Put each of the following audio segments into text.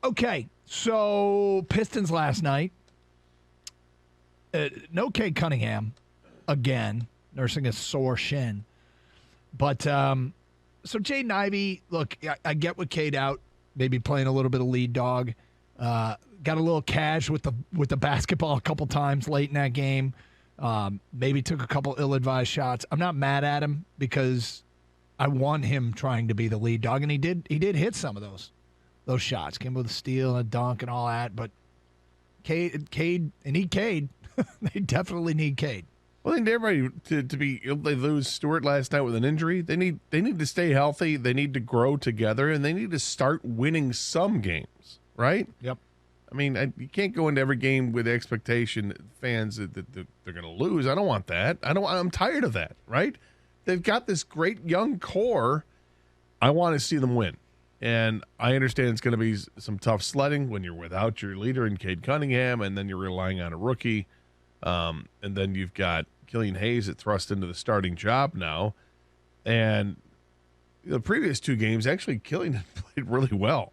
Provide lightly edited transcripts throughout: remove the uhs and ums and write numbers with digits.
Okay, so Pistons last night. No Cade Cunningham again, nursing a sore shin. But so Jaden Ivey, look, I get with Cade out, maybe playing a little bit of lead dog. Got a little cash with the basketball a couple times late in that game. Maybe took a couple ill-advised shots. I'm not mad at him because I want him trying to be the lead dog, and he did hit some of those shots. Came with a steal and a dunk and all that, but Cade, they need Cade. They definitely need Cade. Well, I think everybody they lose Stewart last night with an injury. They need to stay healthy. They need to grow together, and they need to start winning some games, right? Yep. I mean, you can't go into every game with the expectation fans that they're going to lose. I don't want that. I'm tired of that, right? They've got this great young core. I want to see them win. And I understand it's going to be some tough sledding when you're without your leader in Cade Cunningham, and then you're relying on a rookie. And then you've got Killian Hayes that thrust into the starting job now. And the previous two games, actually, Killian played really well.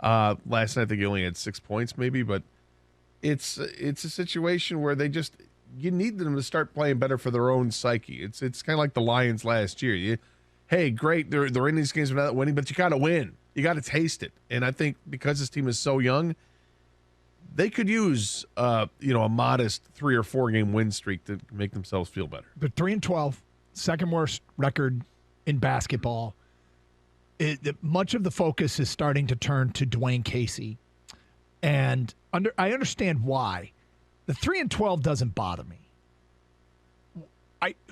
Last night, I think he only had 6 points maybe, but it's a situation where you need them to start playing better for their own psyche. It's kind of like the Lions last year. Hey, great, they're in these games without winning, but you got to win. You got to taste it. And I think because this team is so young, they could use a modest 3 or 4 game win streak to make themselves feel better. They're 3-12, second worst record in basketball. Much of the focus is starting to turn to Dwayne Casey, and I understand why. The 3-12 doesn't bother me.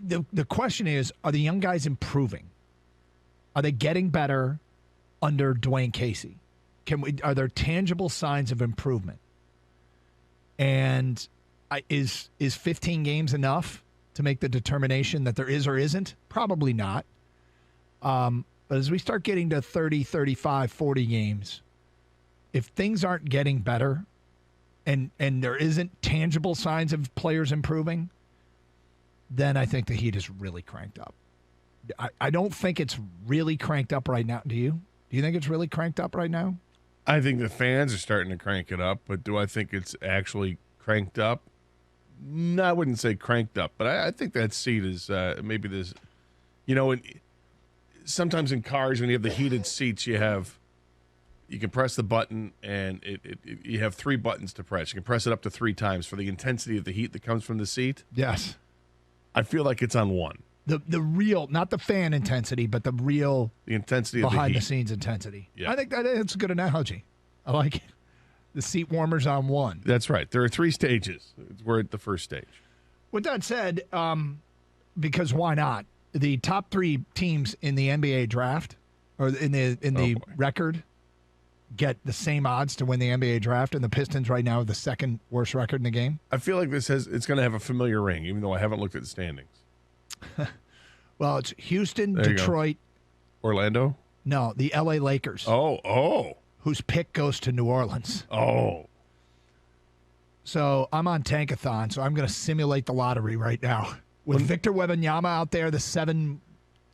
The question is, are the young guys improving? Are they getting better under Dwayne Casey? Are there tangible signs of improvement? And is 15 games enough to make the determination that there is or isn't? Probably not. But as we start getting to 30, 35, 40 games, if things aren't getting better and there isn't tangible signs of players improving, then I think the heat is really cranked up. I don't think it's really cranked up right now. Do you? Do you think it's really cranked up right now? I think the fans are starting to crank it up, but do I think it's actually cranked up? No, I wouldn't say cranked up, but I think that seat is maybe this, sometimes in cars when you have the heated seats, you can press the button and you have 3 buttons to press. You can press it up to 3 times for the intensity of the heat that comes from the seat. Yes. I feel like it's on 1. The real, not the fan intensity, but the intensity behind of the heat. the scenes intensity. Yeah. I think that's a good analogy. I like it. The seat warmer's on 1. That's right. There are 3 stages. We're at the first stage. With that said, because why not? The top 3 teams in the NBA draft or in the record get the same odds to win the NBA draft, and the Pistons right now have the second worst record in the game. I feel like it's going to have a familiar ring, even though I haven't looked at the standings. Well, it's Houston, Detroit. Orlando? No, the LA Lakers. Oh. Whose pick goes to New Orleans. Oh. So I'm on Tankathon, so I'm going to simulate the lottery right now. With Victor Wembanyama out there, the 7'2",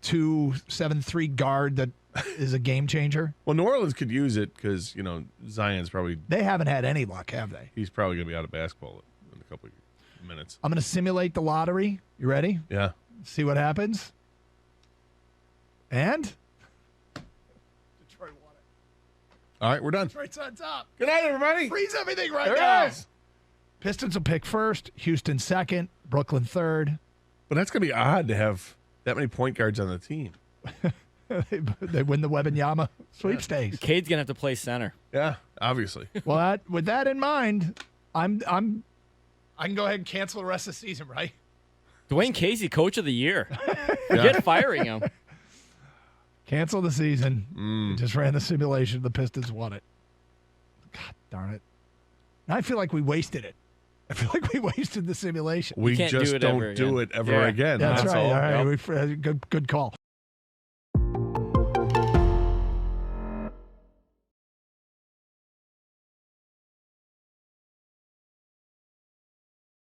7'3" guard that is a game changer. Well, New Orleans could use it because, Zion's probably... They haven't had any luck, have they? He's probably going to be out of basketball in a couple of minutes. I'm going to simulate the lottery. You ready? Yeah. See what happens. And? Detroit won it. All right, we're done. Detroit's on top. Good night, everybody. Freeze everything right There now. it is. Pistons will pick first, Houston second, Brooklyn third. But that's going to be odd to have that many point guards on the team. They win the Wembanyama sweepstakes. Cade's going to have to play center. Yeah, obviously. Well, with that in mind, I can go ahead and cancel the rest of the season, right? Dwayne Casey, coach of the year. Forget firing him. Cancel the season. Just ran the simulation. The Pistons won it. God darn it. Now I feel like we wasted it. I feel like we wasted the simulation. We can't just do it don't ever do again. it ever again. That's right. All. All right. Good call.